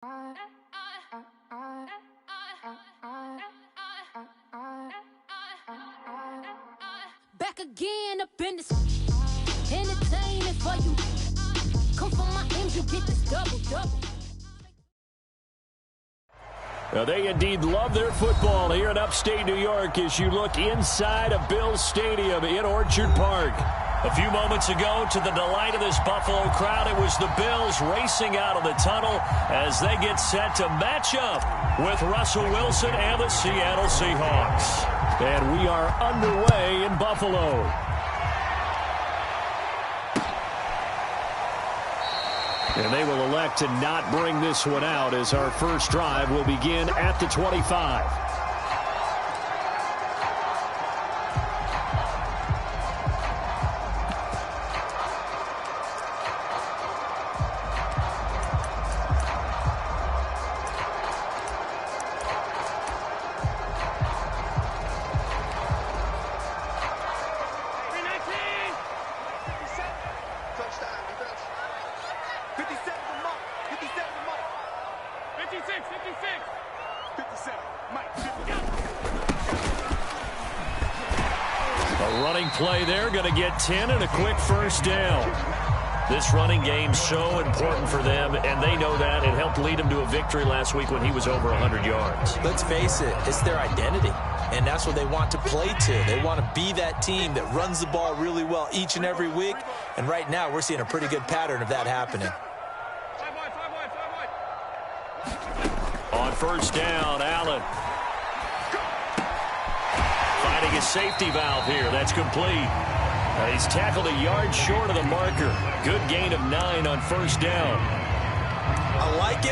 Back again up in this entertainment for you. Come from my ends, you get this double. Now they indeed love their football here in upstate New York as you look inside of Bills Stadium in Orchard Park. A few moments ago, to the delight of this Buffalo crowd, it was the Bills racing out of the tunnel as they get set to match up with Russell Wilson and the Seattle Seahawks. And we are underway in Buffalo. And they will elect to not bring this one out as our first drive will begin at the 25. A running play there, going to get 10 and a quick first down. This running game's so important for them, and they know that. It helped lead them to a victory last week when he was over 100 yards. Let's face it, it's their identity, and that's what they want to play to. They want to be that team that runs the ball really well each and every week, and right now we're seeing a pretty good pattern of that happening. On first down, Allen. Finding his safety valve here. That's complete. He's tackled a yard short of the marker. Good gain of 9 on first down. I like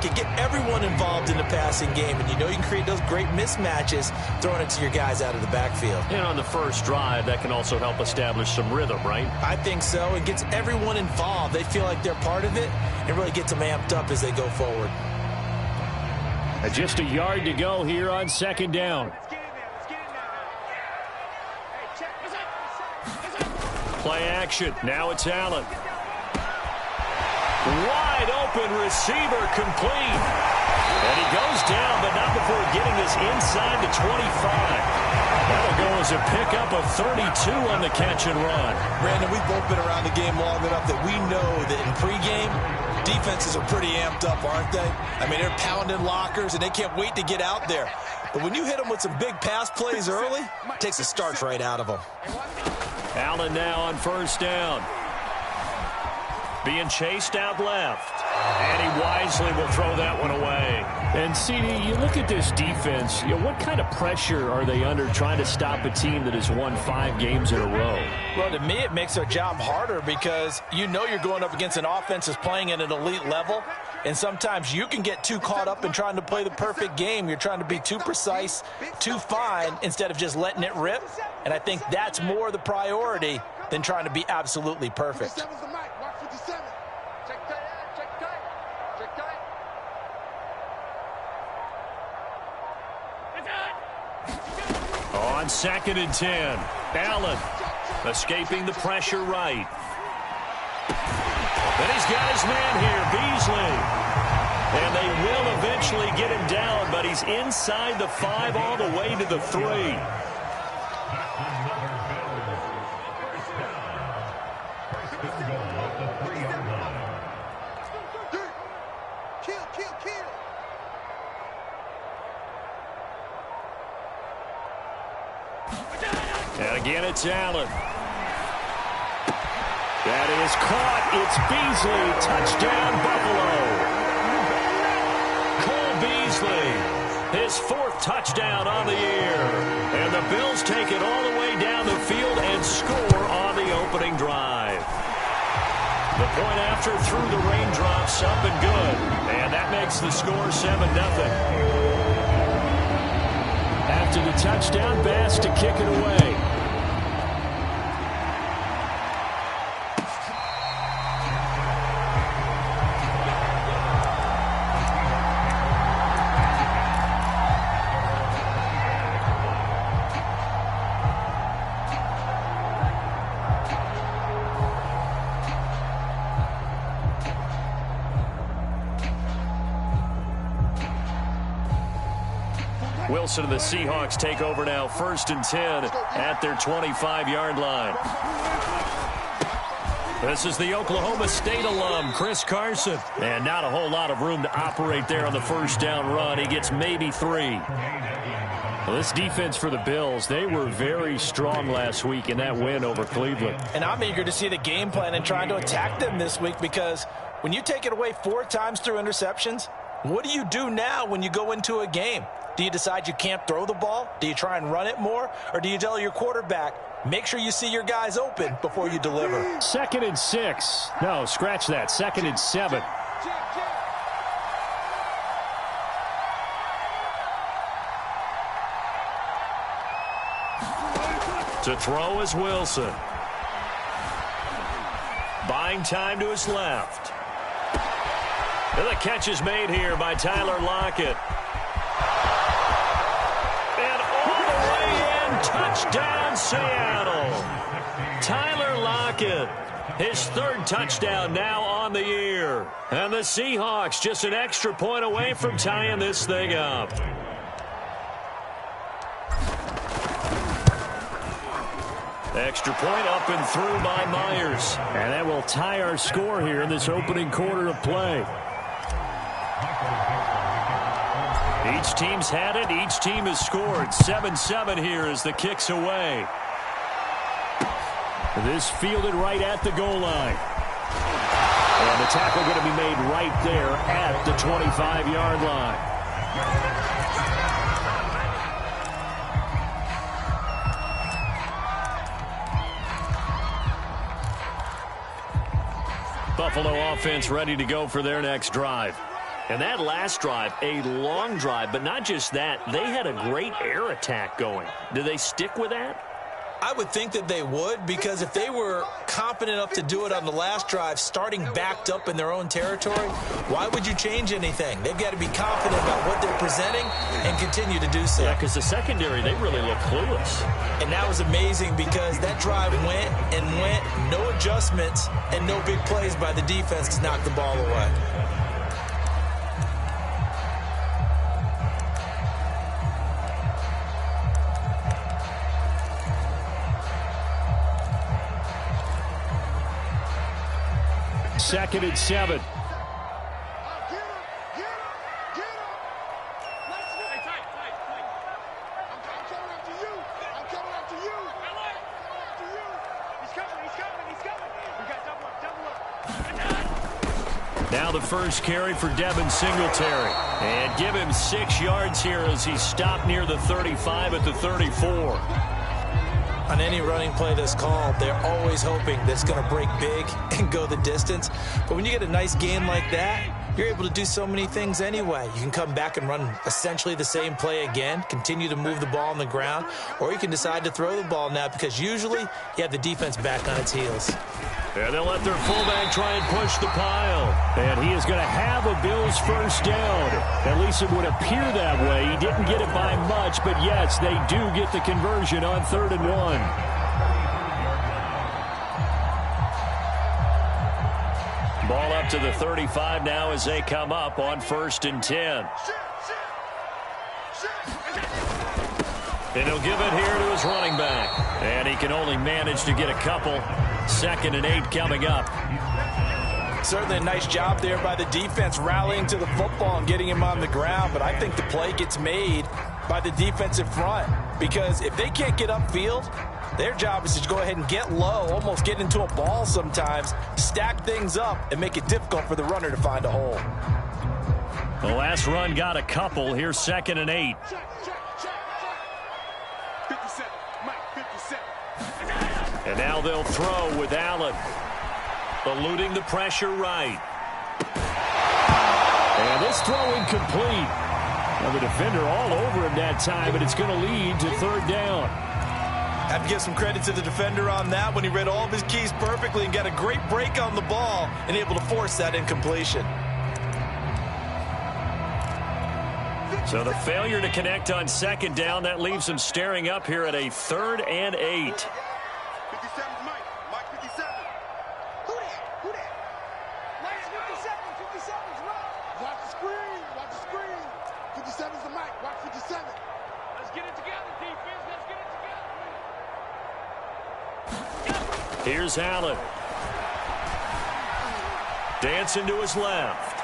it. Get everyone involved in the passing game, and you know you can create those great mismatches throwing it to your guys out of the backfield. And on the first drive, that can also help establish some rhythm, right? I think so. It gets everyone involved. They feel like they're part of it, and really gets them amped up as they go forward. Just a yard to go here on second down. Play action. Now it's Allen. Wide open receiver complete. And he goes down, but not before getting this inside the 25. That'll go as a pickup of 32 on the catch and run. Brandon, we've both been around the game long enough that we know that in pregame, defenses are pretty amped up, aren't they? I mean, they're pounding lockers, and they can't wait to get out there. But when you hit them with some big pass plays early, it takes the starch right out of them. Allen now on first down. Being chased out left. And he wisely will throw that one away. And, CD, you look at this defense, what kind of pressure are they under trying to stop a team that has won 5 games in a row? Well, to me, it makes their job harder because you know you're going up against an offense that's playing at an elite level. And sometimes you can get too caught up in trying to play the perfect game. You're trying to be too precise, too fine, instead of just letting it rip. And I think that's more the priority than trying to be absolutely perfect. On second and 10, Allen escaping the pressure right. Then he's got his man here, Beasley. And they will eventually get him down, but he's inside the 5 all the way to the 3. And again, it's Allen. That is caught. It's Beasley. Touchdown, Buffalo. Cole Beasley, his 4th touchdown on the year. And the Bills take it all the way down the field and score on the opening drive. The point after threw the raindrops up and good. And that makes the score 7-0. After the touchdown, Bass to kick it away. Wilson and the Seahawks take over now, 1st and 10 at their 25-yard line. This is the Oklahoma State alum, Chris Carson. And not a whole lot of room to operate there on the first down run. He gets maybe 3. Well, this defense for the Bills, they were very strong last week in that win over Cleveland. And I'm eager to see the game plan and trying to attack them this week, because when you take it away 4 times through interceptions, what do you do now when you go into a game? Do you decide you can't throw the ball? Do you try and run it more? Or do you tell your quarterback, make sure you see your guys open before you deliver? 2nd and 6. No, scratch that. 2nd and 7. To throw is Wilson. Buying time to his left. And the catch is made here by Tyler Lockett. And all the way in, touchdown Seattle. Tyler Lockett, his 3rd touchdown now on the year. And the Seahawks just an extra point away from tying this thing up. Extra point up and through by Myers. And that will tie our score here in this opening quarter of play. Each team's had it. Each team has scored. 7-7 here as the kick's away. This fielded right at the goal line. And the tackle going to be made right there at the 25-yard line. Buffalo offense ready to go for their next drive. And that last drive, a long drive, but not just that. They had a great air attack going. Do they stick with that? I would think that they would, because if they were confident enough to do it on the last drive, starting backed up in their own territory, why would you change anything? They've got to be confident about what they're presenting and continue to do so. Yeah, because the secondary, they really look clueless. And that was amazing, because that drive went and went, no adjustments and no big plays by the defense to knock the ball away. Second and 7. Now the first carry for Devin Singletary. And give him 6 yards here as he stopped near the 35 at the 34. On any running play that's called, they're always hoping that it's going to break big and go the distance. But when you get a nice game like that, you're able to do so many things anyway. You can come back and run essentially the same play again, continue to move the ball on the ground, or you can decide to throw the ball now, because usually you have the defense back on its heels. And they'll let their fullback try and push the pile. And he is going to have a Bills first down. At least it would appear that way. He didn't get it by much, but yes, they do get the conversion on 3rd and 1. Ball up to the 35 now as they come up on 1st and 10. And he'll give it here to his running back. And he can only manage to get a couple. 2nd and 8 coming up. Certainly a nice job there by the defense rallying to the football and getting him on the ground. But I think the play gets made by the defensive front, because if they can't get upfield, their job is to go ahead and get low, almost get into a ball sometimes, stack things up, and make it difficult for the runner to find a hole. The last run got a couple. Here's 2nd and 8. 57, Mike, 57. And now they'll throw with Allen. Eluding the pressure right. And this throw incomplete. Now the defender all over him that time, but it's going to lead to 3rd down. I have to give some credit to the defender on that when he read all of his keys perfectly and got a great break on the ball and able to force that incompletion. So the failure to connect on 2nd down, that leaves him staring up here at a 3rd and 8. 57's Mike. Mike 57. Who that? Mike 57. 57's Mike. Watch the screen. 57's the Mike. Watch 57. Here's Allen. Dancing to his left.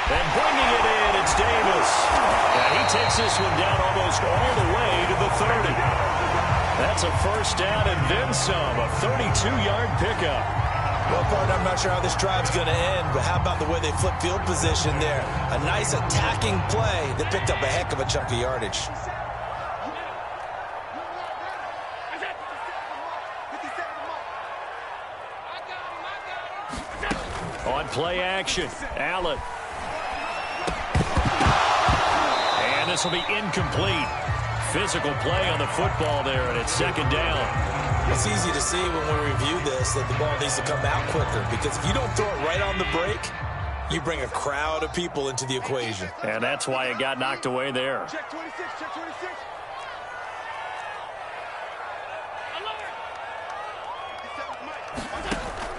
And bringing it in, it's Davis. And he takes this one down almost all the way to the 30. That's a first down and then some, a 32-yard pickup. Well, partner, I'm not sure how this drive's going to end, but how about the way they flip field position there? A nice attacking play that picked up a heck of a chunk of yardage. On play action, Allen. And this will be incomplete. Physical play on the football there, and it's second down. It's easy to see when we review this that the ball needs to come out quicker, because if you don't throw it right on the break, you bring a crowd of people into the equation. And that's why it got knocked away there. Check 26, check 26.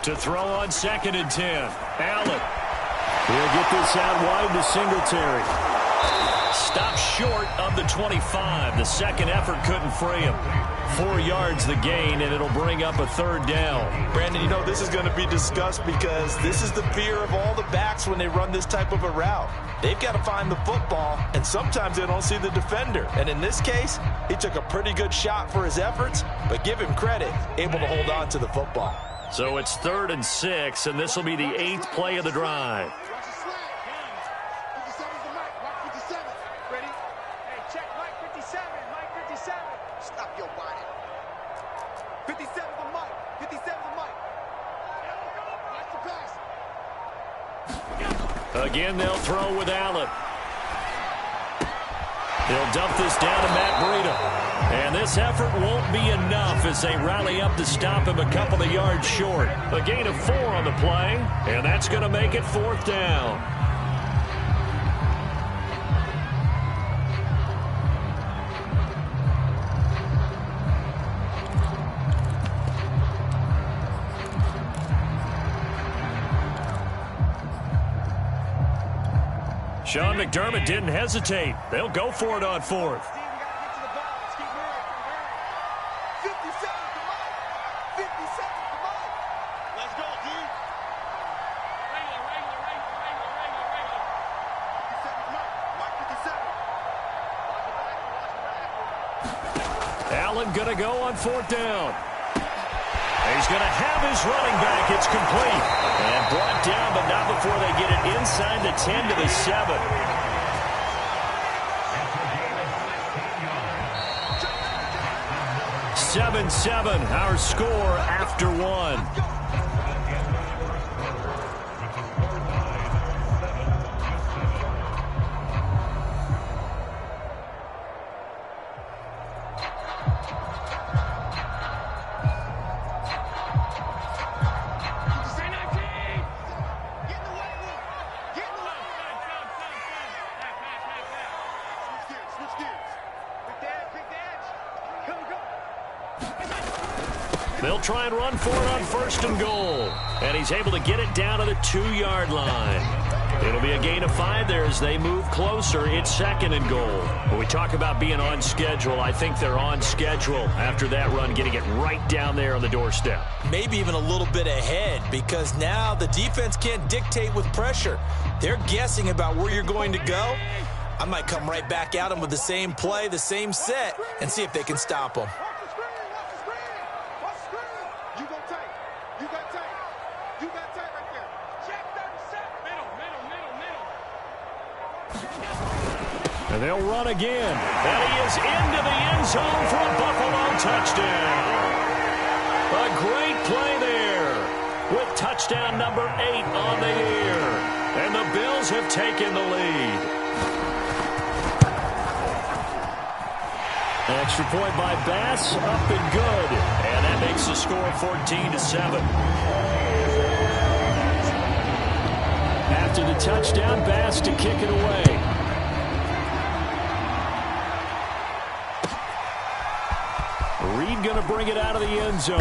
To throw on 2nd and 10. Allen. He'll get this out wide to Singletary. Stopped short of the 25. The second effort couldn't free him. 4 yards the gain, and it'll bring up a third down. Brandon, you know, this is going to be discussed because this is the fear of all the backs when they run this type of a route. They've got to find the football, and sometimes they don't see the defender. And in this case, he took a pretty good shot for his efforts, but give him credit, able to hold on to the football. So it's 3rd and 6, and this will be the 8th play of the drive. Watch the slant. 57's the mic. Mike 57. Ready? Hey, check Mike 57. Mike 57. Stop your body. 57's the mic. 57's the mic. Watch the pass. Again, they'll throw with Allen. He'll dump this down to Matt Breida. And this effort won't be enough as they rally up to stop him a couple of yards short. A gain of 4 on the play, and that's going to make it 4th down. Sean McDermott didn't hesitate. They'll go for it on 4th. Allen going to go on 4th down. He's going to have his running back. It's complete. And brought down, but not before they get it inside the 10 to the 7. (7-7) our score after 1. They'll try and run for it on 1st and goal. And he's able to get it down to the 2-yard line. It'll be a gain of 5 there as they move closer. It's 2nd and goal. When we talk about being on schedule, I think they're on schedule after that run, getting it right down there on the doorstep. Maybe even a little bit ahead, because now the defense can't dictate with pressure. They're guessing about where you're going to go. I might come right back at them with the same play, the same set, and see if they can stop them. And they'll run again. And he is into the end zone for a Buffalo touchdown. A great play there with touchdown number 8 on the year. And the Bills have taken the lead. An extra point by Bass, up and good. And that makes the score 14-7. After the touchdown, Bass to kick it away. Reed going to bring it out of the end zone.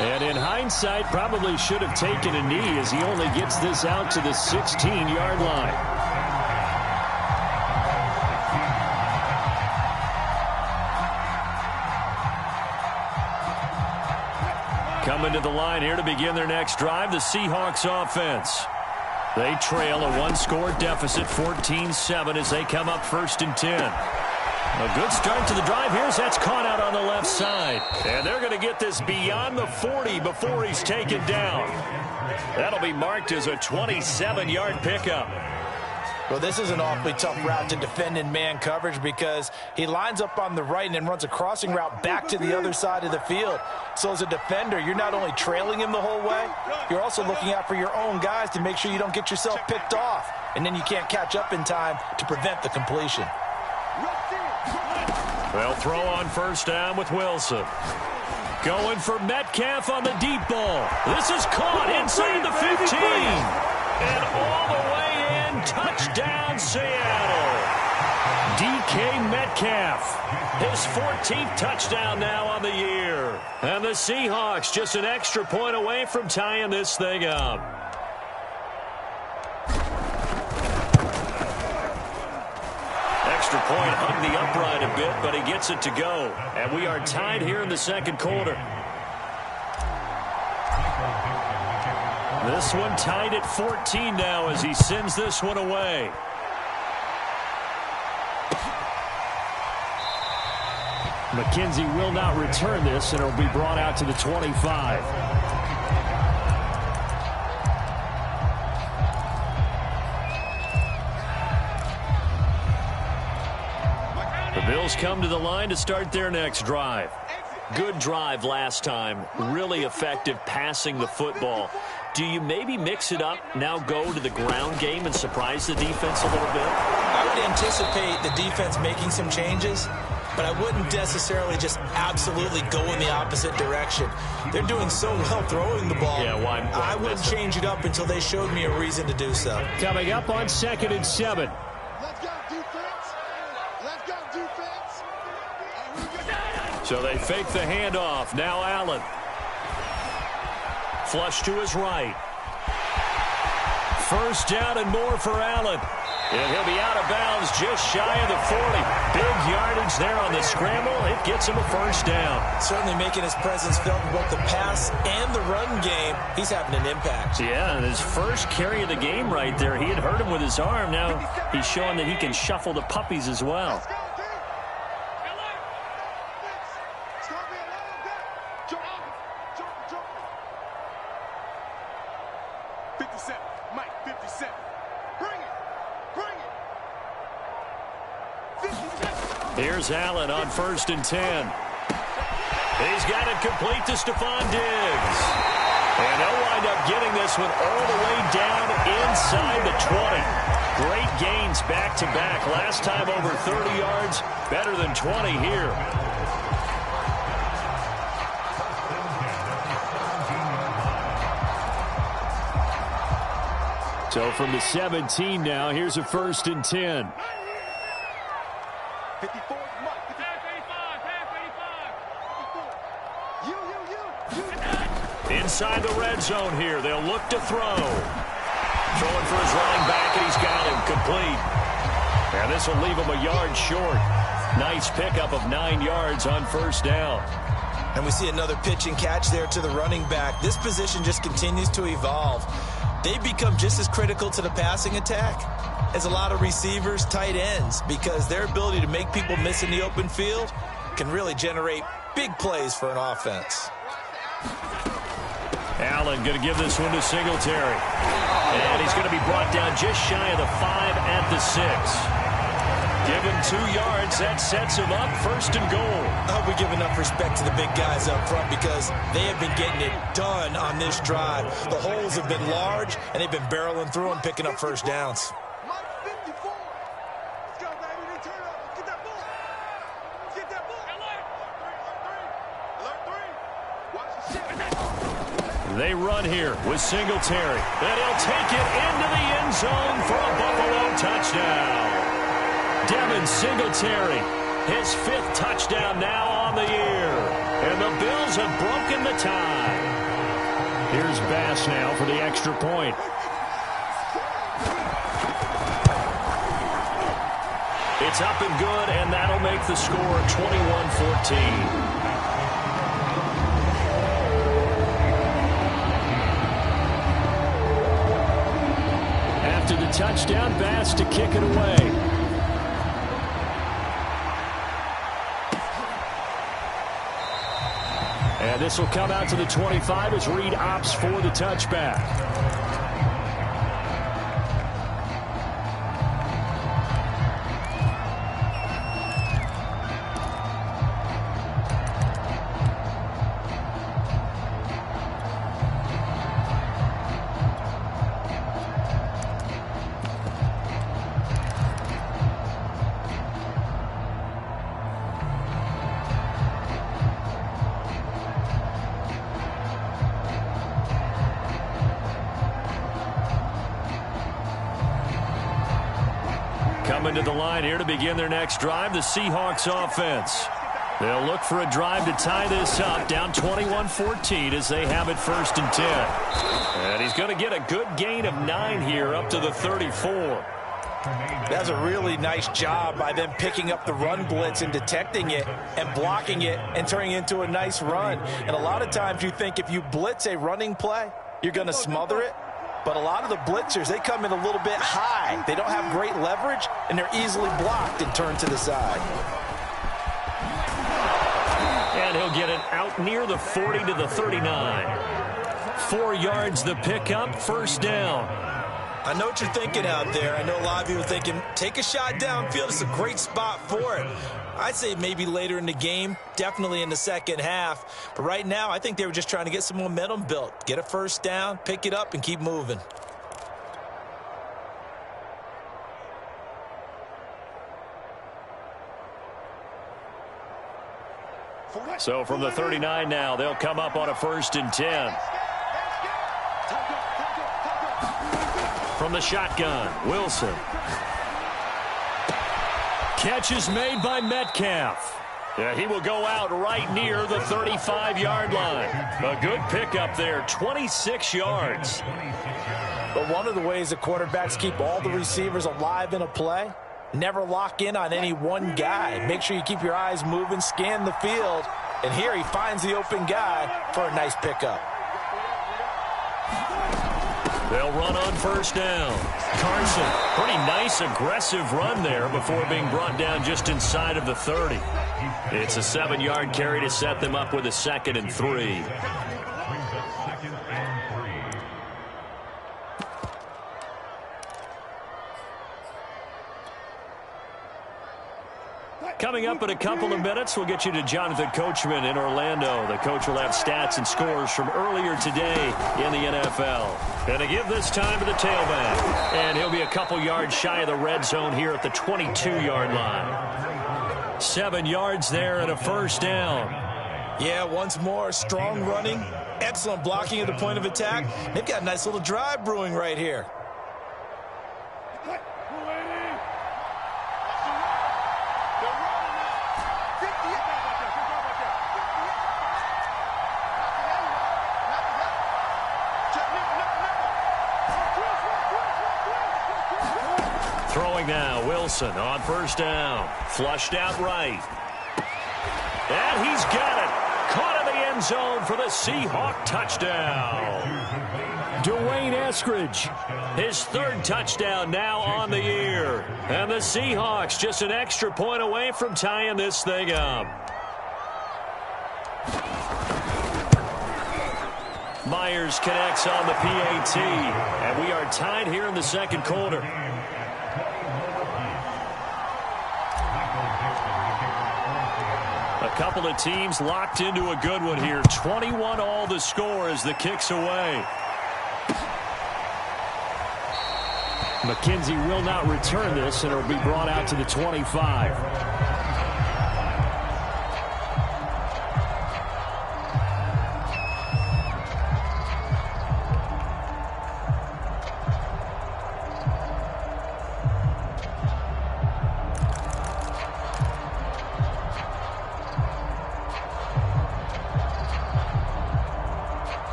And in hindsight, probably should have taken a knee as he only gets this out to the 16-yard line. Coming to the line here to begin their next drive, the Seahawks offense. They trail a one-score deficit, 14-7, as they come up 1st and 10. A good start to the drive. That's caught out on the left side. And they're going to get this beyond the 40 before he's taken down. That'll be marked as a 27-yard pickup. Well, this is an awfully tough route to defend in man coverage because he lines up on the right and then runs a crossing route back to the other side of the field. So as a defender, you're not only trailing him the whole way, you're also looking out for your own guys to make sure you don't get yourself picked off. And then you can't catch up in time to prevent the completion. They'll throw on 1st down with Wilson. Going for Metcalf on the deep ball. This is caught inside the 15. And all the way in, touchdown Seattle. DK Metcalf, his 14th touchdown now on the year. And the Seahawks just an extra point away from tying this thing up. Extra point hung the upright a bit, but he gets it to go. And we are tied here in the 2nd quarter. This one tied at 14 now as he sends this one away. McKenzie will not return this, and it'll be brought out to the 25. The Bills come to the line to start their next drive. Good drive last time. Really effective passing the football. Do you maybe mix it up, now go to the ground game and surprise the defense a little bit? I would anticipate the defense making some changes, but I wouldn't necessarily just absolutely go in the opposite direction. They're doing so well throwing the ball. Yeah, why I wouldn't change it up until they showed me a reason to do so. Coming up on 2nd and 7. Let's go, defense. Let's go, defense. So they fake the handoff. Now Allen. Flush to his right. 1st down and more for Allen. And he'll be out of bounds just shy of the 40. Big yardage there on the scramble. It gets him a 1st down. Certainly making his presence felt in both the pass and the run game. He's having an impact. Yeah, and his first carry of the game right there. He had hurt him with his arm. Now he's showing that he can shuffle the puppies as well. 57, Mike, 57. Bring it. Bring it. 57. Here's Allen on 1st and 10. He's got it complete to Stephon Diggs. And they'll wind up getting this one all the way down inside the 20. Great gains back-to-back. Last time over 30 yards, better than 20 here. So from the 17 now, here's a 1st and 10. 54, Mike. 55. You. Inside the red zone here. They'll look to throw. Throwing for his running back, and he's got him complete. And this will leave him a yard short. Nice pickup of 9 yards on 1st down. And we see another pitch and catch there to the running back. This position just continues to evolve. They become just as critical to the passing attack as a lot of receivers, tight ends, because their ability to make people miss in the open field can really generate big plays for an offense. Allen going to give this one to Singletary. And he's going to be brought down just shy of the 5 at the 6. Give him 2 yards. That sets him up 1st and goal. I hope we give enough respect to the big guys up front because they have been getting it done on this drive. The holes have been large, and they've been barreling through them, picking up 1st downs. Mike, 54. Let's go, baby. They turn up. Let's get that ball. Let's get that ball. Alert 3. Watch the shit. They run here with Singletary. And he'll take it into the end zone for a Buffalo touchdown. Devin Singletary, his 5th touchdown now on the year. And the Bills have broken the tie. Here's Bass now for the extra point. It's up and good, and that'll make the score 21-14. to the touchdown pass to kick it away. And this will come out to the 25 as Reed opts for the touchback. Coming to the line here to begin their next drive, the Seahawks offense. They'll look for a drive to tie this up, down 21-14 as they have it 1st and 10. And he's going to get a good gain of 9 here up to the 34. That's a really nice job by them picking up the run blitz and detecting it and blocking it and turning it into a nice run. And a lot of times you think if you blitz a running play, you're going to smother it. But a lot of the blitzers, they come in a little bit high. They don't have great leverage, and they're easily blocked and turned to the side. And he'll get it out near the 40 to the 39. 4 yards the pickup, 1st down. I know what you're thinking out there. I know a lot of you are thinking, take a shot downfield. It's a great spot for it. I'd say maybe later in the game, definitely in the second half. But right now, I think they were just trying to get some momentum built. Get a 1st down, pick it up, and keep moving. So from the 39 now, they'll come up on a 1st and 10. From the shotgun, Wilson. Catch is made by Metcalf. Yeah, he will go out right near the 35-yard line. A good pickup there, 26 yards. But one of the ways the quarterbacks keep all the receivers alive in a play, never lock in on any one guy. Make sure you keep your eyes moving, scan the field. And here he finds the open guy for a nice pickup. They'll run on 1st down. Carson, pretty nice aggressive run there before being brought down just inside of the 30. It's a 7-yard carry to set them up with a 2nd and 3. Coming up in a couple of minutes, we'll get you to Jonathan Coachman in Orlando. The coach will have stats and scores from earlier today in the NFL. And to give this time to the tailback. And he'll be a couple yards shy of the red zone here at the 22-yard line. 7 yards there and a 1st down. Yeah, once more, strong running, excellent blocking at the point of attack. They've got a nice little drive brewing right here. Throwing now, Wilson on 1st down. Flushed out right. And he's got it. Caught in the end zone for the Seahawk touchdown. Dwayne Eskridge, his 3rd touchdown now on the year. And the Seahawks just an extra point away from tying this thing up. Myers connects on the PAT. And we are tied here in the 2nd quarter. A couple of teams locked into a good one here. 21 all the score as the kick's away. McKenzie will not return this, and it'll be brought out to the 25.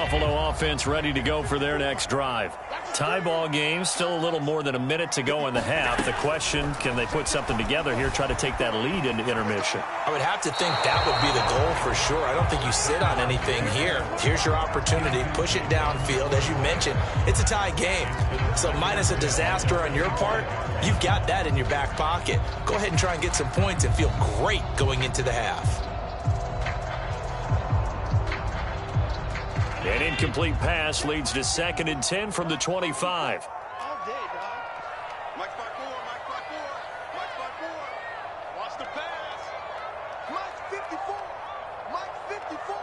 Buffalo offense ready to go for their next drive. Tie ball game, still a little more than a minute to go in the half. The question, can they put something together here, try to take that lead into intermission? I would have to think that would be the goal for sure. I don't think you sit on anything here. Here's your opportunity. Push it downfield. As you mentioned, it's a tie game. So minus a disaster on your part, you've got that in your back pocket. Go ahead and try and get some points and feel great going into the half. An incomplete pass leads to 2nd and 10 from the 25. All day, dog. Mike 5-4, Mike 5-4, Mike 5-4. Watch the pass. Mike 54, Mike 54.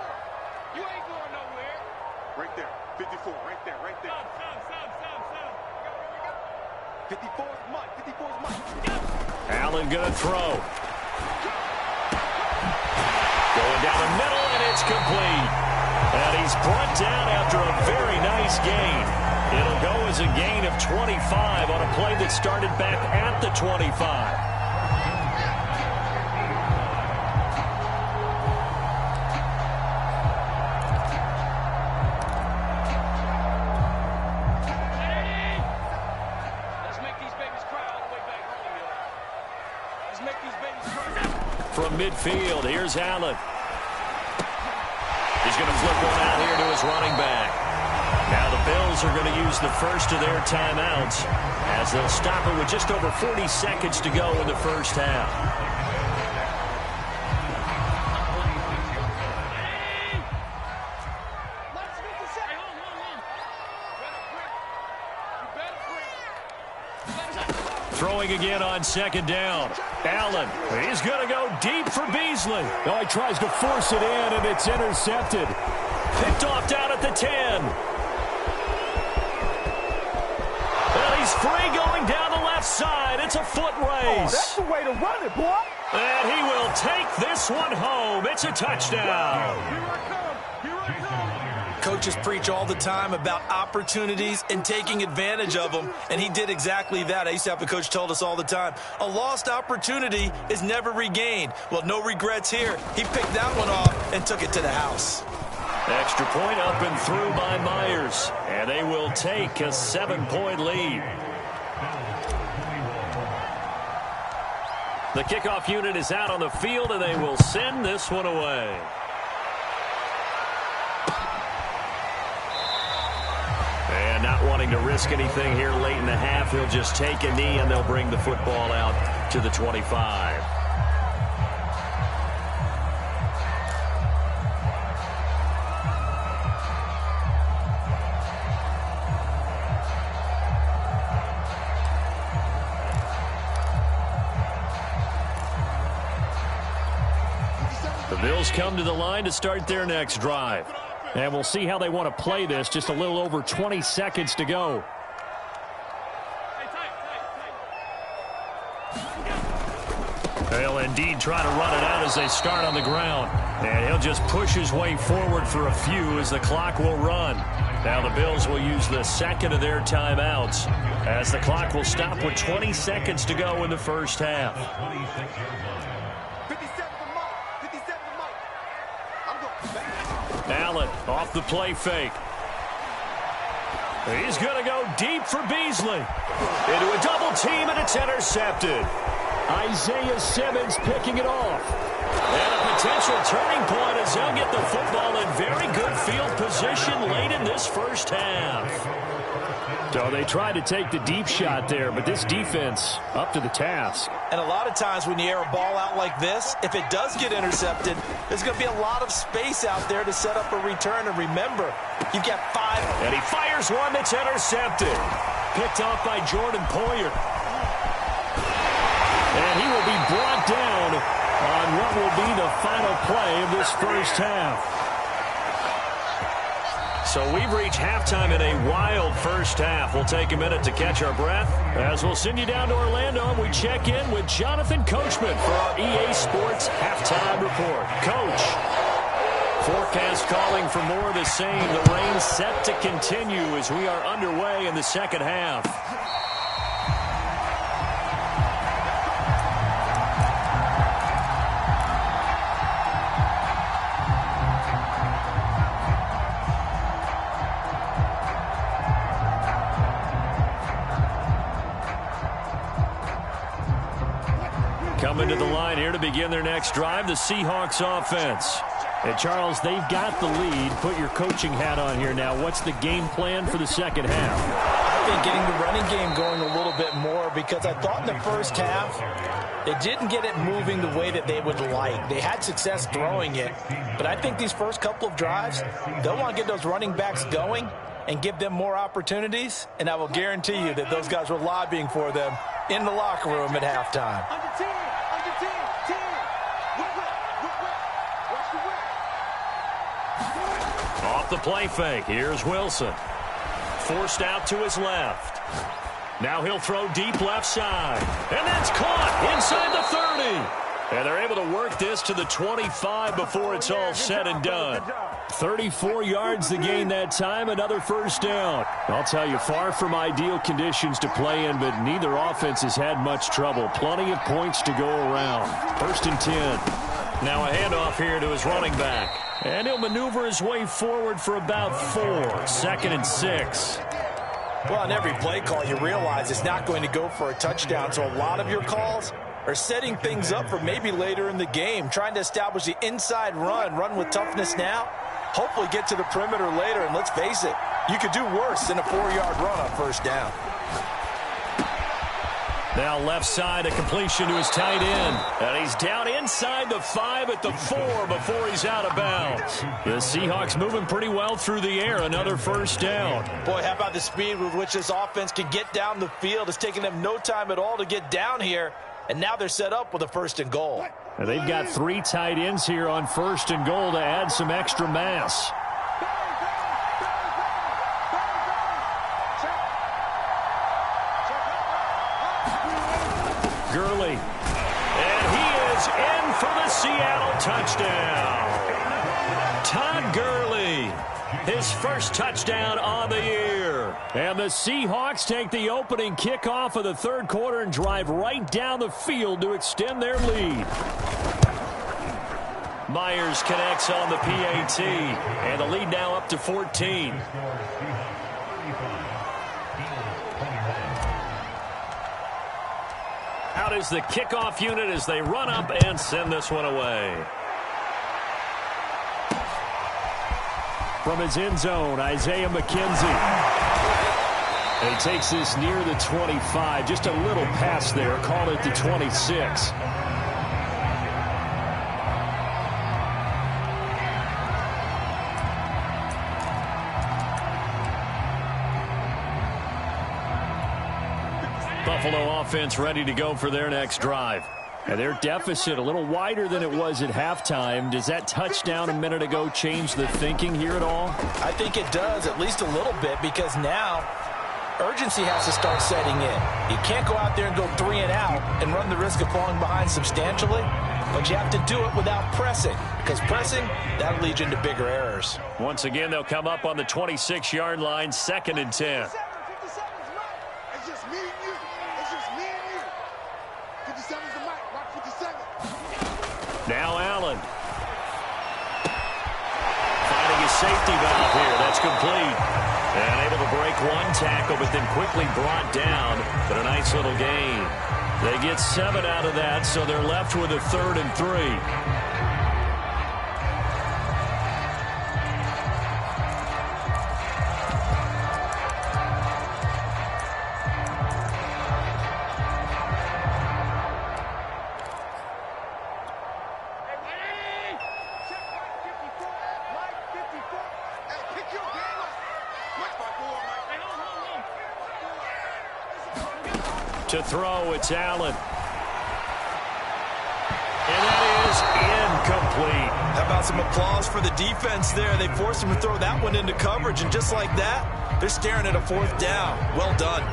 You ain't going nowhere. Right there, 54, right there, right there. Some. 54 is Mike, 54 is Mike. Allen gonna throw. Going down the middle, and it's complete. And he's brought down after a very nice gain. It'll go as a gain of 25 on a play that started back at the 25. Let's make these babies cry all the way back home, yo. Let's make these babies cry. From midfield, here's Allen. He's going to flip one out here to his running back. Now the Bills are going to use the first of their timeouts as they'll stop it with just over 40 seconds to go in the first half. Throwing again on 2nd down. Allen, he's going to go deep for Beasley. Oh, he tries to force it in, and it's intercepted. Picked off down at the 10. Well, he's free going down the left side. It's a foot race. Oh, that's the way to run it, boy. And he will take this one home. It's a touchdown. Here I come. Here I come. Coaches preach all the time about opportunities and taking advantage of them, and he did exactly that. I used to have a coach told us all the time, a lost opportunity is never regained. Well, no regrets here. He picked that one off and took it to the house. Extra point up and through by Myers, and they will take a 7-point lead. The kickoff unit is out on the field, and they will send this one away. And not wanting to risk anything here late in the half, he'll just take a knee, and they'll bring the football out to the 25. The Bills come to the line to start their next drive. And we'll see how they want to play this. Just a little over 20 seconds to go. They'll indeed try to run it out as they start on the ground. And he'll just push his way forward for a few as the clock will run. Now the Bills will use the second of their timeouts as the clock will stop with 20 seconds to go in the first half. 57 for Mike. 57 for Mike. I'm going. Allen off the play fake. He's going to go deep for Beasley. Into a double team, and it's intercepted. Isaiah Simmons picking it off. And a potential turning point as they'll get the football in very good field position late in this first half. So they tried to take the deep shot there, but this defense up to the task. And a lot of times when you air a ball out like this, if it does get intercepted, there's going to be a lot of space out there to set up a return. And remember, you've got 5. And he fires one that's intercepted. Picked off by Jordan Poyer. And he will be brought down on what will be the final play of this first half. So we've reached halftime in a wild first half. We'll take a minute to catch our breath as we'll send you down to Orlando and we check in with Jonathan Coachman for our EA Sports Halftime Report. Coach, forecast calling for more of the same. The rain set to continue as we are underway in the second half. Coming to the line here to begin their next drive, the Seahawks offense. And Charles, they've got the lead. Put your coaching hat on here now. What's the game plan for the second half? I think getting the running game going a little bit more, because I thought in the first half they didn't get it moving the way that they would like. They had success throwing it, but I think these first couple of drives, they'll want to get those running backs going and give them more opportunities, and I will guarantee you that those guys were lobbying for them in the locker room at halftime. Under 10, under 10, 10. Off the play fake, here's Wilson. Forced out to his left. Now he'll throw deep left side. And that's caught inside the 30. And they're able to work this to the 25 before it's all said and done. 34 yards to gain that time, another first down. I'll tell you, far from ideal conditions to play in, but neither offense has had much trouble. Plenty of points to go around. 1st and 10. Now a handoff here to his running back. And he'll maneuver his way forward for about 4. 2nd and 6. Well, on every play call, you realize it's not going to go for a touchdown, so a lot of your calls are setting things up for maybe later in the game, trying to establish the inside run with toughness now, hopefully get to the perimeter later, and let's face it, you could do worse than a 4-yard run on first down. Now left side, a completion to his tight end. And he's down inside the 5 at the 4 before he's out of bounds. The Seahawks moving pretty well through the air. Another first down. Boy, how about the speed with which this offense can get down the field? It's taken them no time at all to get down here. And now they're set up with a 1st and goal. And they've got 3 tight ends here on 1st and goal to add some extra mass. Gurley. And he is in for the Seattle touchdown. Todd Gurley, his first touchdown on the year. And the Seahawks take the opening kickoff of the 3rd quarter and drive right down the field to extend their lead. Myers connects on the PAT, and the lead now up to 14. Out is the kickoff unit as they run up and send this one away. From his end zone, Isaiah McKenzie. And he takes this near the 25. Just a little pass there. Call it the 26. Buffalo offense ready to go for their next drive. And their deficit a little wider than it was at halftime. Does that touchdown a minute ago change the thinking here at all? I think it does, at least a little bit, because now urgency has to start setting in. You can't go out there and go 3 and out and run the risk of falling behind substantially, but you have to do it without pressing, because pressing, that'll lead you into bigger errors. Once again, they'll come up on the 26-yard line, 2nd and 10. Now Allen. Finding his safety valve here. That's complete. And able to break one tackle, but then quickly brought down. But a nice little gain. They get 7 out of that, so they're left with a 3rd and 3. To throw, it's Allen. And that is incomplete. How about some applause for the defense there? They forced him to throw that one into coverage, and just like that, they're staring at a 4th down. Well done.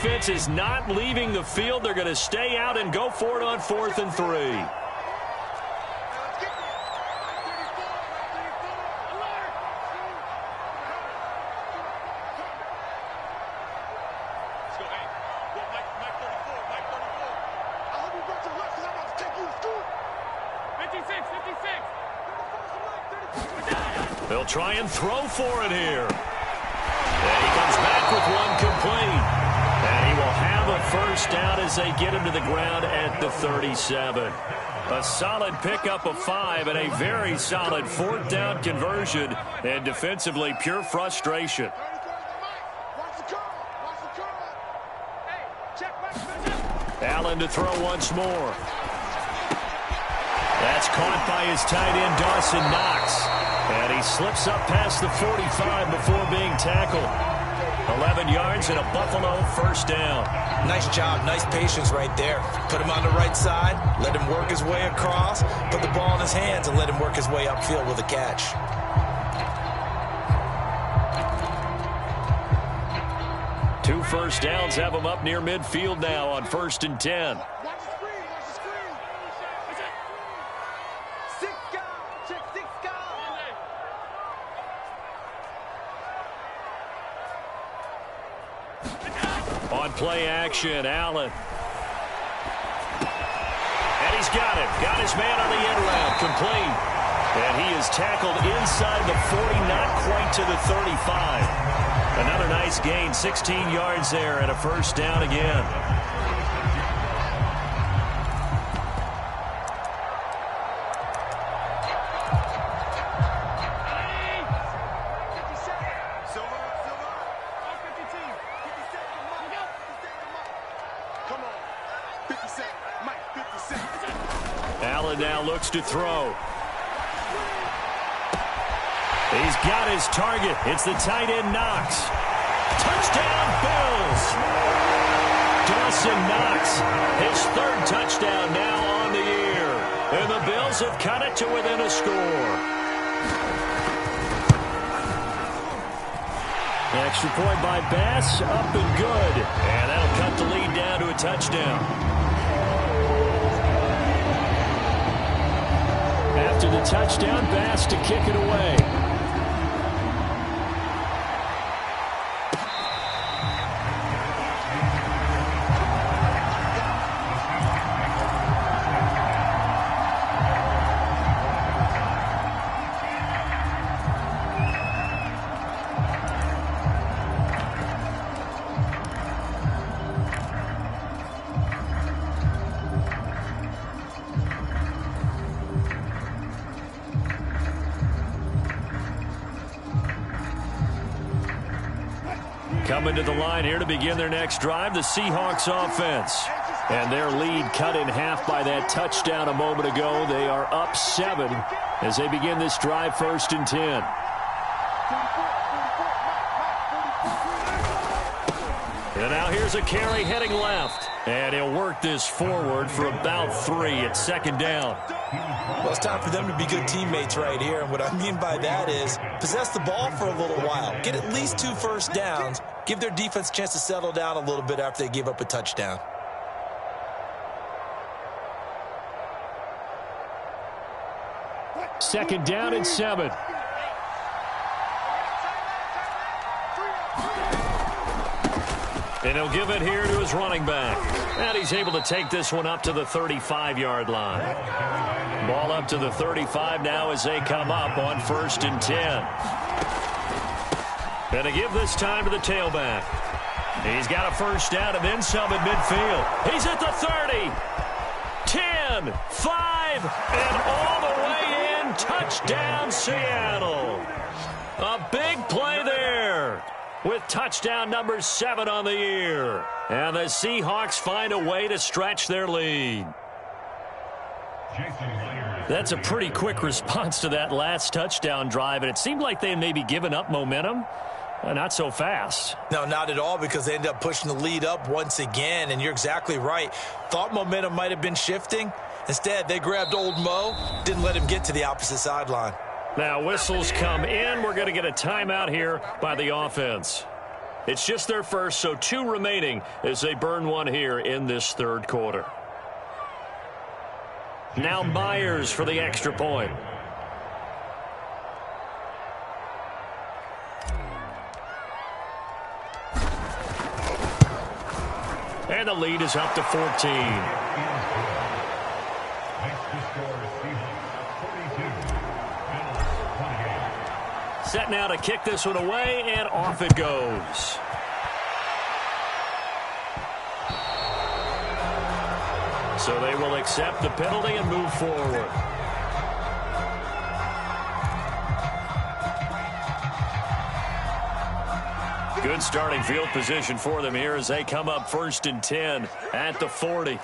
defense is not leaving the field. They're going to stay out and go for it on 4th and 3. They'll try and throw for it here. And he comes back with one complete. And he will have a first down as they get him to the ground at the 37. A solid pickup of 5 and a very solid 4th down conversion. And defensively, pure frustration. Allen to throw once more. That's caught by his tight end, Dawson Knox. And he slips up past the 45 before being tackled. 11 yards and a Buffalo first down. Nice job, nice patience right there. Put him on the right side, let him work his way across, put the ball in his hands, and let him work his way upfield with a catch. Two first downs have him up near midfield now on 1st and 10. On play action, Allen. And he's got it. Got his man on the end route. Complete. And he is tackled inside the 40, not quite to the 35. Another nice gain, 16 yards there and a first down again. Allen now looks to throw. He's got his target. It's the tight end, Knox. Touchdown, Bills. Dawson Knox, his 3rd touchdown now on the year. And the Bills have cut it to within a score. Extra point by Bass, up and good. And that'll cut the lead down to a touchdown. After the touchdown, Bass to kick it away. Coming to the line here to begin their next drive, the Seahawks offense. And their lead cut in half by that touchdown a moment ago. They are up 7 as they begin this drive, 1st and 10. And now here's a carry heading left. And he'll work this forward for about 3 at 2nd down. Well, it's time for them to be good teammates right here. And what I mean by that is possess the ball for a little while. Get at least 2 first downs. Give their defense a chance to settle down a little bit after they give up a touchdown. Second down and 7. And he'll give it here to his running back. And he's able to take this one up to the 35-yard line. Ball up to the 35 now as they come up on 1st and 10. And to give this time to the tailback. He's got a first down and then some at midfield. He's at the 30. 10, 5, and all the way in. Touchdown, Seattle. A big play there with touchdown number 7 on the year. And the Seahawks find a way to stretch their lead. That's a pretty quick response to that last touchdown drive, and it seemed like they had maybe given up momentum. Not so fast. No, not at all, because they ended up pushing the lead up once again, and you're exactly right. Thought momentum might have been shifting. Instead, they grabbed old Mo, didn't let him get to the opposite sideline. Now whistles come in. We're going to get a timeout here by the offense. It's just their first, so 2 remaining as they burn one here in this third quarter. Now Myers for the extra point. And the lead is up to 14. Set now to kick this one away, and off it goes. So they will accept the penalty and move forward. Good starting field position for them here as they come up 1st and 10 at the 40.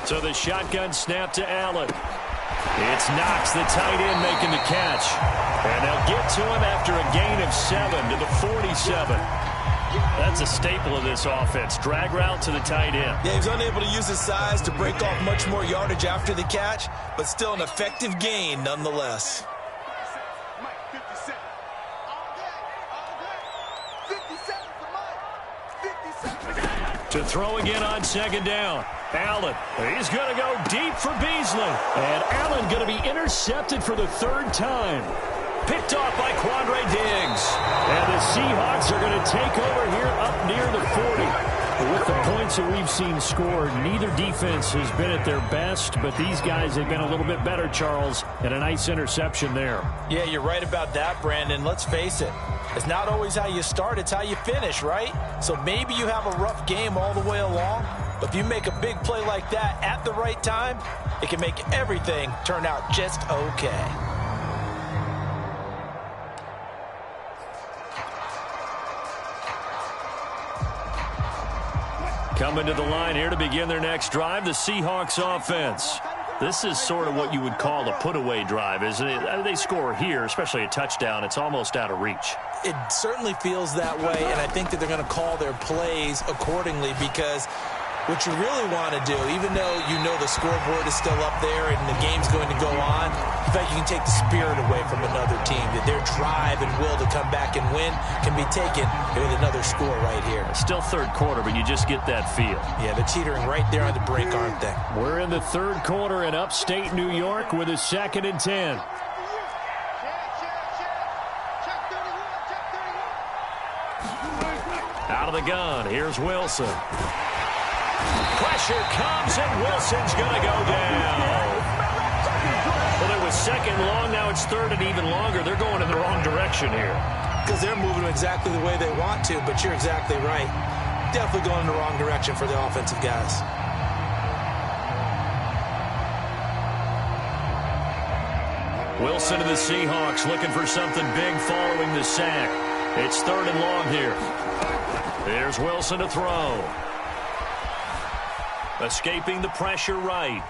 So the shotgun snap to Allen. It's Knox, the tight end, making the catch. And they'll get to him after a gain of 7 to the 47. That's a staple of this offense. Drag route to the tight end. Yeah, he was unable to use his size to break off much more yardage after the catch, but still an effective gain nonetheless. To throw again on 2nd down. Allen, he's going to go deep for Beasley. And Allen going to be intercepted for the 3rd time. Picked off by Quandre Diggs. And the Seahawks are going to take over here up near the 40. With the points that we've seen scored, neither defense has been at their best, but these guys have been a little bit better, Charles, and a nice interception there. Yeah, you're right about that, Brandon. Let's face it. It's not always how you start, it's how you finish, right? So maybe you have a rough game all the way along, but if you make a big play like that at the right time, it can make everything turn out just okay. Coming to the line here to begin their next drive, the Seahawks offense. This is sort of what you would call a put-away drive, isn't it? They score here, especially a touchdown. It's almost out of reach. It certainly feels that way, and I think that they're going to call their plays accordingly because what you really want to do, even though you know the scoreboard is still up there and the game's going to go on, in fact, you can take the spirit away from another team. That their drive and will to come back and win can be taken with another score right here. Still third quarter, but you just get that feel. Yeah, they're teetering right there on the brink, aren't they? We're in the third quarter in upstate New York with a 2nd and 10. Out of the gun, here's Wilson. Pressure comes, and Wilson's going to go down. Well, it was 2nd long, now it's 3rd and even longer. They're going in the wrong direction here. Because they're moving exactly the way they want to, but you're exactly right. Definitely going in the wrong direction for the offensive guys. Wilson to the Seahawks looking for something big following the sack. It's 3rd and long here. There's Wilson to throw. Escaping the pressure right.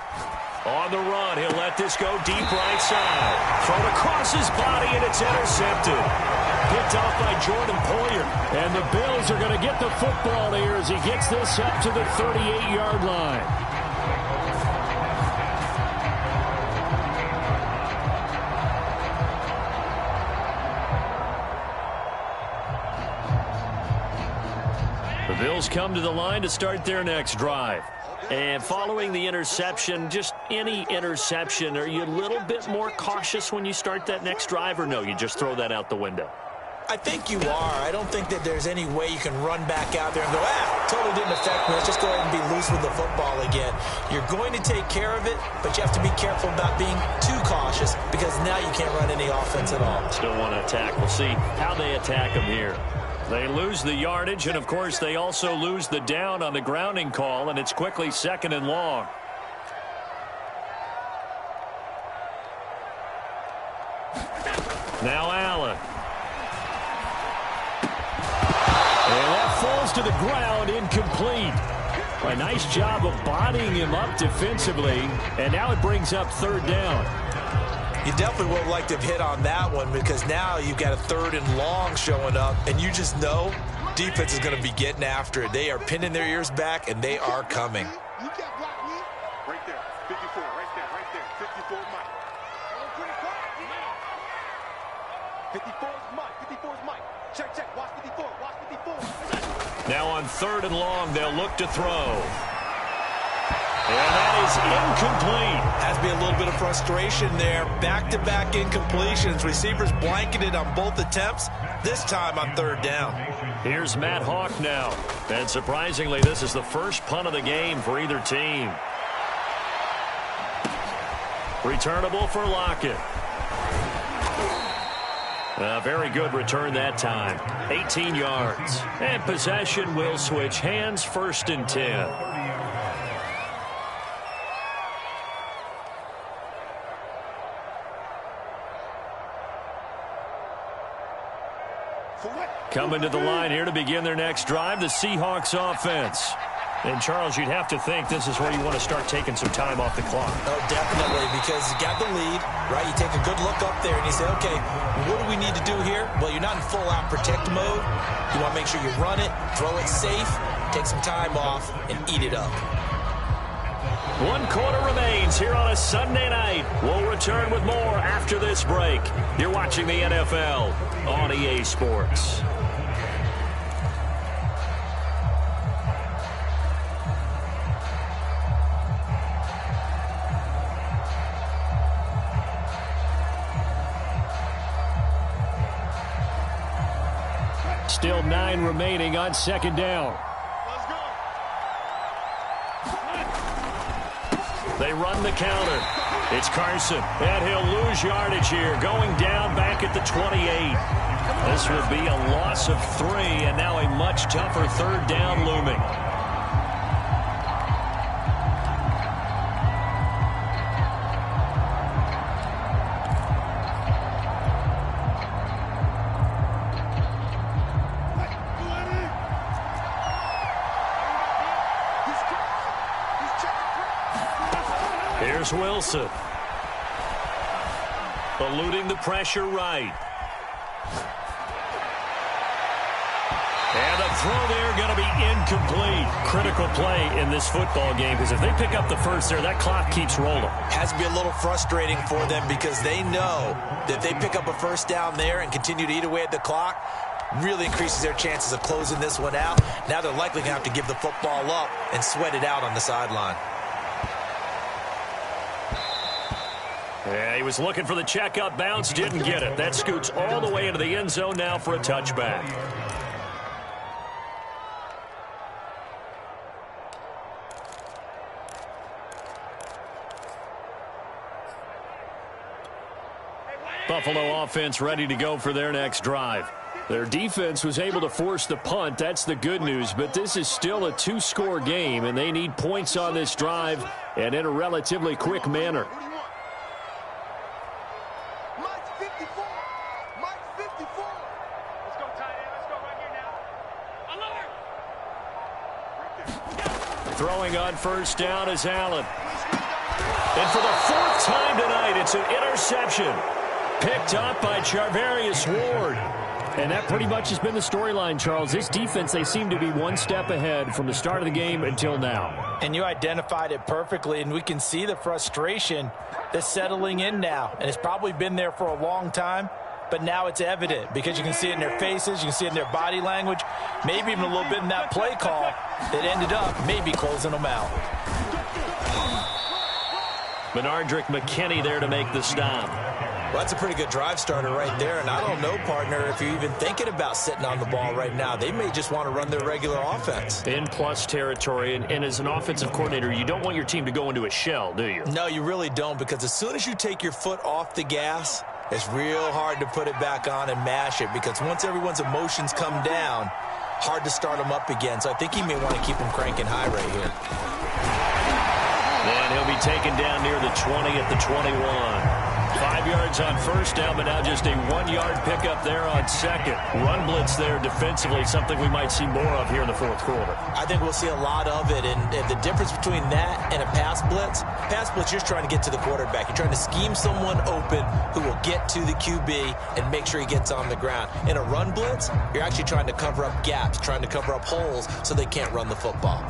On the run, he'll let this go deep right side. Thrown across his body, and it's intercepted. Picked off by Jordan Poyer. And the Bills are going to get the football here as he gets this up to the 38-yard line. The Bills come to the line to start their next drive. And following the interception, just any interception, are you a little bit more cautious when you start that next drive, or no, you just throw that out the window? I think you are. I don't think that there's any way you can run back out there and go, totally didn't affect me. Let's just go ahead and be loose with the football again. You're going to take care of it, but you have to be careful about being too cautious because now you can't run any offense at all. Still want to attack. We'll see how they attack them here. They lose the yardage, and, of course, they also lose the down on the grounding call, and it's quickly 2nd and long. Now Allen. And that falls to the ground, incomplete. A nice job of bodying him up defensively, and now it brings up 3rd down. You definitely would have liked to have hit on that one because now you've got a 3rd and long showing up, and you just know defense is going to be getting after it. They are pinning their ears back, and they are coming. You got blocked, Lee. Right there. 54. Right there. 54 Mike. Oh, pretty quiet, D. 54 is Mike. 54 is Mike. Check. Watch 54. Watch 54. Now on 3rd and long, they'll look to throw. And that is incomplete. Has to be a little bit of frustration there. Back-to-back incompletions. Receivers blanketed on both attempts, this time on 3rd down. Here's Matt Hawk now. And surprisingly, this is the first punt of the game for either team. Returnable for Lockett. A very good return that time. 18 yards. And possession will switch hands, 1st and 10. Coming to the line here to begin their next drive, the Seahawks offense. And, Charles, you'd have to think this is where you want to start taking some time off the clock. Oh, definitely, because you got the lead, right? You take a good look up there and you say, okay, what do we need to do here? Well, you're not in full-out protect mode. You want to make sure you run it, throw it safe, take some time off, and eat it up. 1 quarter remains here on a Sunday night. We'll return with more after this break. You're watching the NFL on EA Sports. Still 9 remaining on 2nd down. They run the counter. It's Carson, and he'll lose yardage here, going down back at the 28. This will be a loss of 3, and now a much tougher 3rd down looming. Here's Wilson. Eluding the pressure right. And the throw there going to be incomplete. Critical play in this football game because if they pick up the first there, that clock keeps rolling. Has to be a little frustrating for them because they know that they pick up a 1st down there and continue to eat away at the clock, really increases their chances of closing this one out. Now they're likely going to have to give the football up and sweat it out on the sideline. Yeah, he was looking for the checkup bounce, didn't get it. That scoots all the way into the end zone now for a touchback. Buffalo offense ready to go for their next drive. Their defense was able to force the punt. That's the good news, but this is still a 2-score game, and they need points on this drive and in a relatively quick manner. Throwing on 1st down is Allen. And for the 4th time tonight, it's an interception. Picked up by Charvarius Ward. And that pretty much has been the storyline, Charles. This defense, they seem to be one step ahead from the start of the game until now. And you identified it perfectly, and we can see the frustration that's settling in now. And it's probably been there for a long time, but now it's evident because you can see it in their faces, you can see it in their body language, maybe even a little bit in that play call that ended up maybe closing them out. Benardrick McKinney there to make the stop. Well, that's a pretty good drive starter right there, and I don't know, partner, if you're even thinking about sitting on the ball right now. They may just want to run their regular offense. In plus territory, and as an offensive coordinator, you don't want your team to go into a shell, do you? No, you really don't, because as soon as you take your foot off the gas, it's real hard to put it back on and mash it, because once everyone's emotions come down, hard to start them up again. So I think he may want to keep them cranking high right here. And he'll be taken down near the 20 at the 21. 5 yards on first down, but now just a 1-yard pickup there on second. Run blitz there defensively, something we might see more of here in the fourth quarter. I think we'll see a lot of it, and the difference between that and a pass blitz, you're just trying to get to the quarterback. You're trying to scheme someone open who will get to the QB and make sure he gets on the ground. In a run blitz, you're actually trying to cover up gaps, trying to cover up holes so they can't run the football.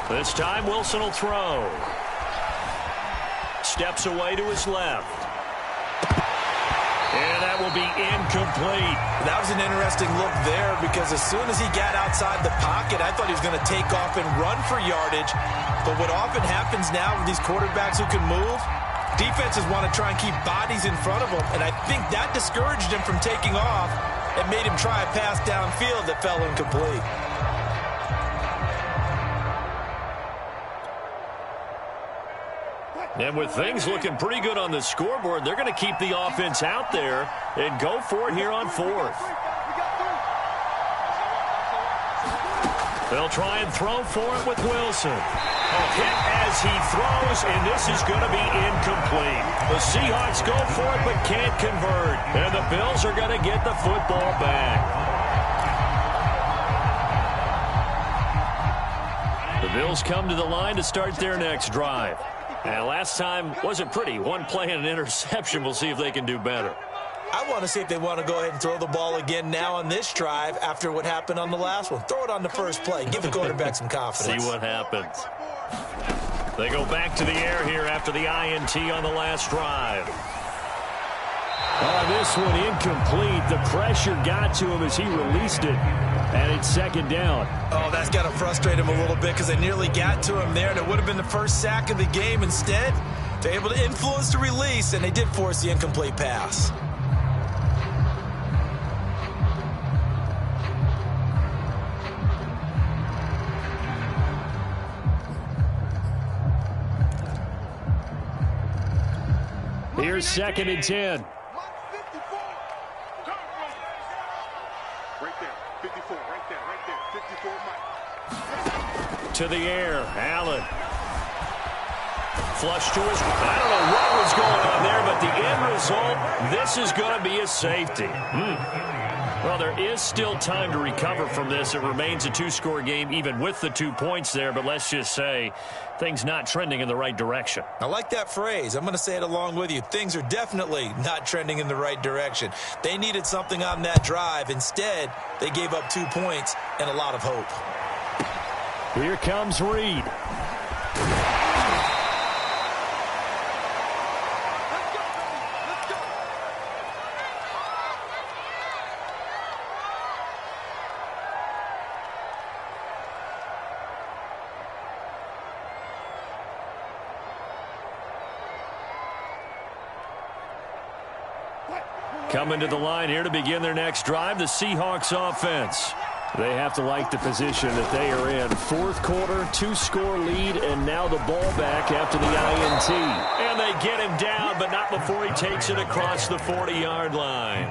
This time, Wilson will throw. Steps away to his left. And that will be incomplete. That was an interesting look there because as soon as he got outside the pocket, I thought he was going to take off and run for yardage. But what often happens now with these quarterbacks who can move, defenses want to try and keep bodies in front of them. And I think that discouraged him from taking off and made him try a pass downfield that fell incomplete. And with things looking pretty good on the scoreboard, they're going to keep the offense out there and go for it here on fourth. They'll try and throw for it with Wilson. A hit as he throws, and this is going to be incomplete. The Seahawks go for it but can't convert. And the Bills are going to get the football back. The Bills come to the line to start their next drive. And last time wasn't pretty. One play and an interception. We'll see if they can do better. I want to see if they want to go ahead and throw the ball again now on this drive after what happened on the last one. Throw it on the first play. Give the quarterback some confidence. See what happens. They go back to the air here after the INT on the last drive. This one incomplete. The pressure got to him as he released it. And it's second down. Oh, that's got to frustrate him a little bit because they nearly got to him there, and it would have been the first sack of the game. Instead, they're able to influence the release, and they did force the incomplete pass. Here's second and 10. To the air, Allen. Flush to his... I don't know what was going on there, but the end result, this is going to be a safety. Well, there is still time to recover from this. It remains a two-score game, even with the 2 points there, but let's just say things not trending in the right direction. I like that phrase. I'm going to say it along with you. Things are definitely not trending in the right direction. They needed something on that drive. Instead, they gave up 2 points and a lot of hope. Here comes Reed. Coming to the line here to begin their next drive, the Seahawks offense. They have to like the position that they are in. Fourth quarter, 2-score lead, and now the ball back after the INT. And they get him down, but not before he takes it across the 40-yard line.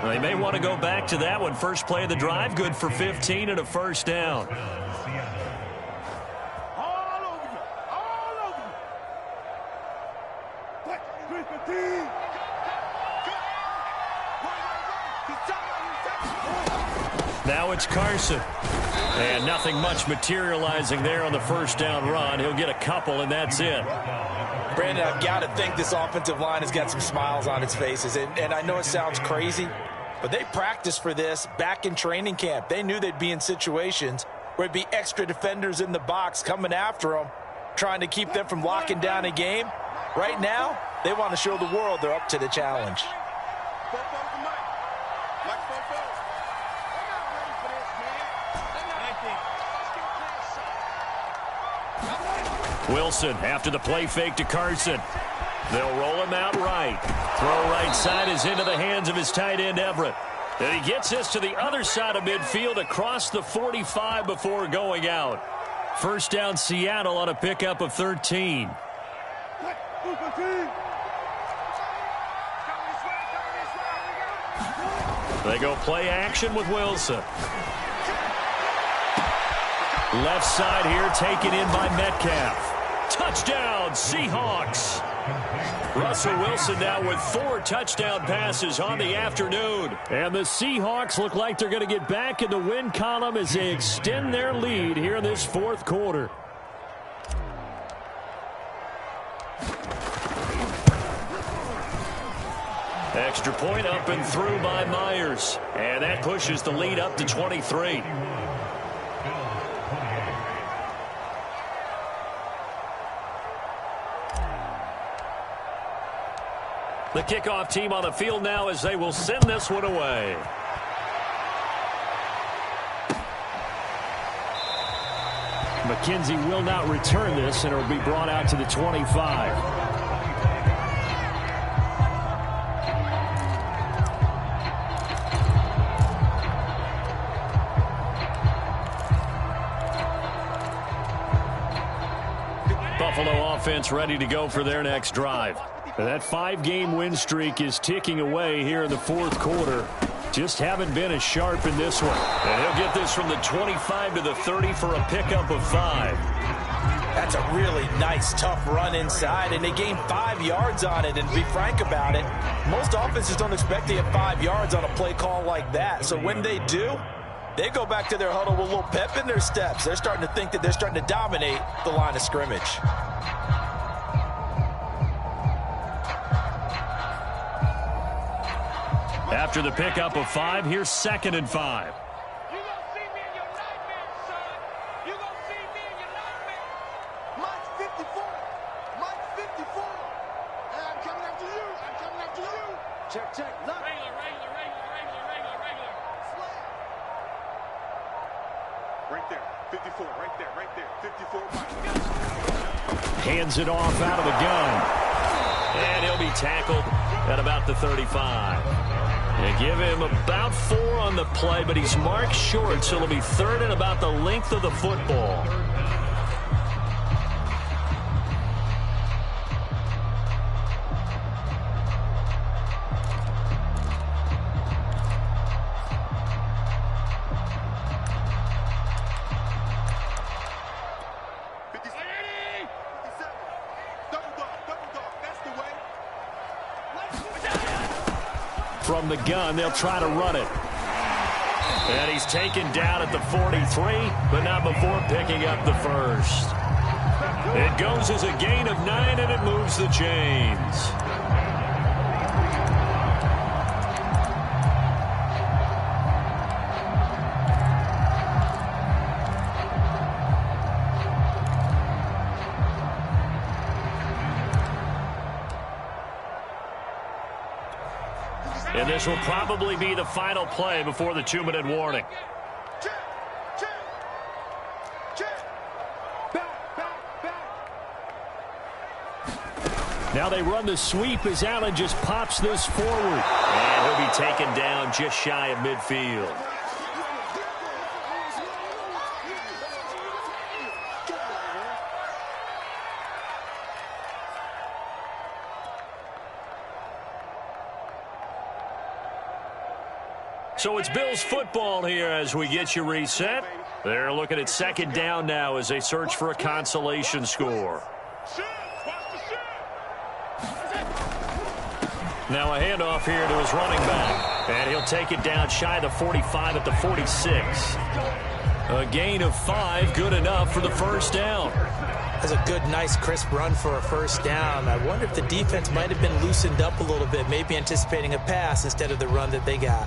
Well, they may want to go back to that one. First play of the drive, good for 15 and a first down. Now it's Carson. And nothing much materializing there on the first down run. He'll get a couple, and that's it. Brandon, I've got to think this offensive line has got some smiles on its faces. And I know it sounds crazy, but they practiced for this back in training camp. They knew they'd be in situations where it'd be extra defenders in the box coming after them, trying to keep them from locking down a game. Right now, they want to show the world they're up to the challenge. Wilson after the play fake to Carson. They'll roll him out right. Throw right side is into the hands of his tight end, Everett. And he gets this to the other side of midfield across the 45 before going out. First down Seattle on a pickup of 13. They go play action with Wilson. Left side here taken in by Metcalf. Touchdown, Seahawks. Russell Wilson now with 4 touchdown passes on the afternoon. And the Seahawks look like they're going to get back in the win column as they extend their lead here in this fourth quarter. Extra point up and through by Myers. And that pushes the lead up to 23. The kickoff team on the field now as they will send this one away. McKenzie will not return this, and it will be brought out to the 25. Buffalo offense ready to go for their next drive. And that 5-game win streak is ticking away here in the fourth quarter. Just haven't been as sharp in this one. And he'll get this from the 25 to the 30 for a pickup of 5. That's a really nice, tough run inside, and they gained 5 yards on it. And to be frank about it, most offenses don't expect to get 5 yards on a play call like that. So when they do, they go back to their huddle with a little pep in their steps. They're starting to think that they're starting to dominate the line of scrimmage. After the pickup of 5, here's 2nd and 5. You gonna see me in your nightmares, son. You gonna see me in your nightmares. Mike's 54. Mike's 54. And I'm coming after you. I'm coming after you. Check, check. Look. Regular. Slam. Right there. 54. Right there. 54. Mike. Hands it off out of the gun. And he'll be tackled at about the 35. They give him about 4 on the play, but he's marked short, so it'll be 3rd and about the length of the football. From the gun, they'll try to run it. And he's taken down at the 43, but not before picking up the first. It goes as a gain of 9, and it moves the chains. And this will probably be the final play before the 2-minute warning. Now they run the sweep as Allen just pops this forward. And he'll be taken down just shy of midfield. So it's Bills football here as we get you reset. They're looking at 2nd down now as they search for a consolation score. Now a handoff here to his running back. And he'll take it down shy of the 45 at the 46. A gain of 5, good enough for the first down. That's a good, nice, crisp run for a first down. I wonder if the defense might have been loosened up a little bit, maybe anticipating a pass instead of the run that they got.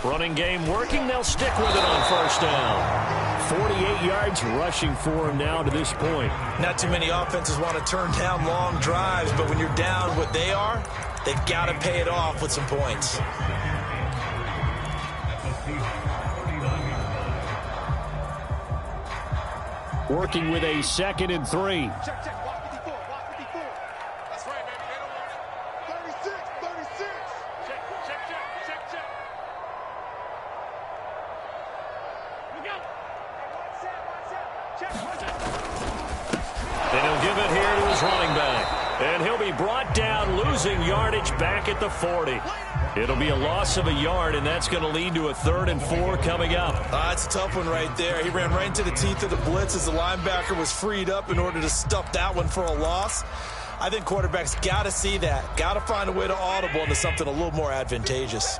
Running game working. They'll stick with it on first down. 48 yards rushing for him now to this point. Not too many offenses want to turn down long drives, but when you're down what they are, they've got to pay it off with some points. Working with a 2nd and 3. Check, check. Walk 54. That's right, baby. They don't want it. 36. And he'll give it here to his running back. And he'll be brought down, losing yardage back at the 40. It'll be a loss of a yard, and that's going to lead to a 3rd and 4 coming up. That's a tough one right there. He ran right into the teeth of the blitz as the linebacker was freed up in order to stuff that one for a loss. I think quarterbacks got to see that. Got to find a way to audible into something a little more advantageous.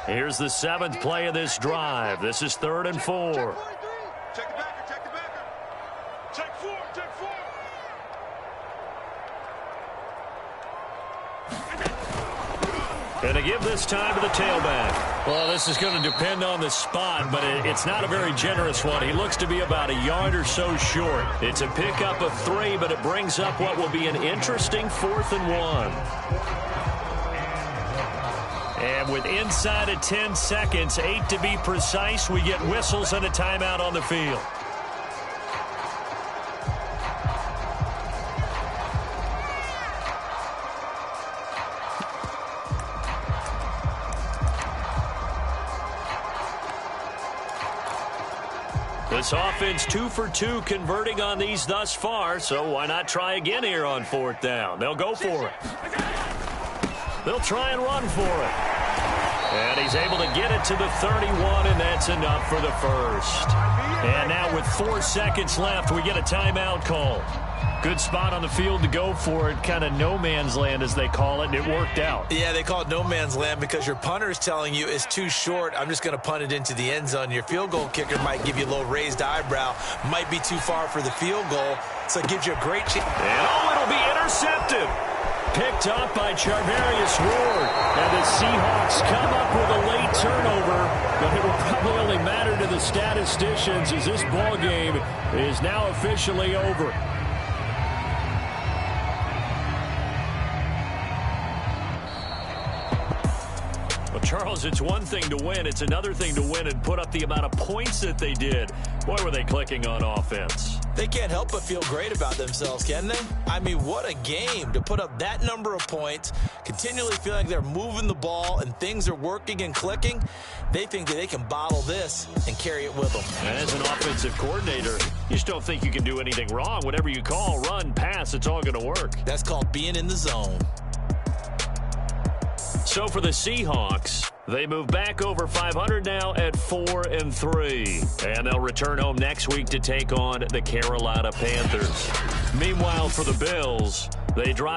Here's the 7th play of this drive. This is 3rd and 4. Check the backer, check the backer. Check 4, check 4. And to give this time to the tailback. Well, this is going to depend on the spot, but it's not a very generous one. He looks to be about a yard or so short. It's a pickup of 3, but it brings up what will be an interesting 4th and 1. And with inside of 10 seconds, 8 to be precise, we get whistles and a timeout on the field. This offense 2 for 2 converting on these thus far, so why not try again here on 4th down? They'll go for it. They'll try and run for it. And he's able to get it to the 31, and that's enough for the first. And now with 4 seconds left, we get a timeout call. Good spot on the field to go for it, kind of no man's land as they call it, and it worked out. Yeah, they call it no man's land because your punter is telling you it's too short. I'm just going to punt it into the end zone. Your field goal kicker might give you a little raised eyebrow, might be too far for the field goal, so it gives you a great chance. And it'll be intercepted. Picked up by Charvarius Ward. And the Seahawks come up with a late turnover, but it will probably only matter to the statisticians as this ball game is now officially over. Well, Charles, it's one thing to win. It's another thing to win and put up the amount of points that they did. Boy, were they clicking on offense. They can't help but feel great about themselves, can they? I mean, what a game to put up that number of points, continually feeling like they're moving the ball and things are working and clicking. They think that they can bottle this and carry it with them. And as an offensive coordinator, you just don't think you can do anything wrong. Whatever you call, run, pass, it's all going to work. That's called being in the zone. So for the Seahawks, they move back over 500 now at 4-3. And they'll return home next week to take on the Carolina Panthers. Meanwhile, for the Bills, they drop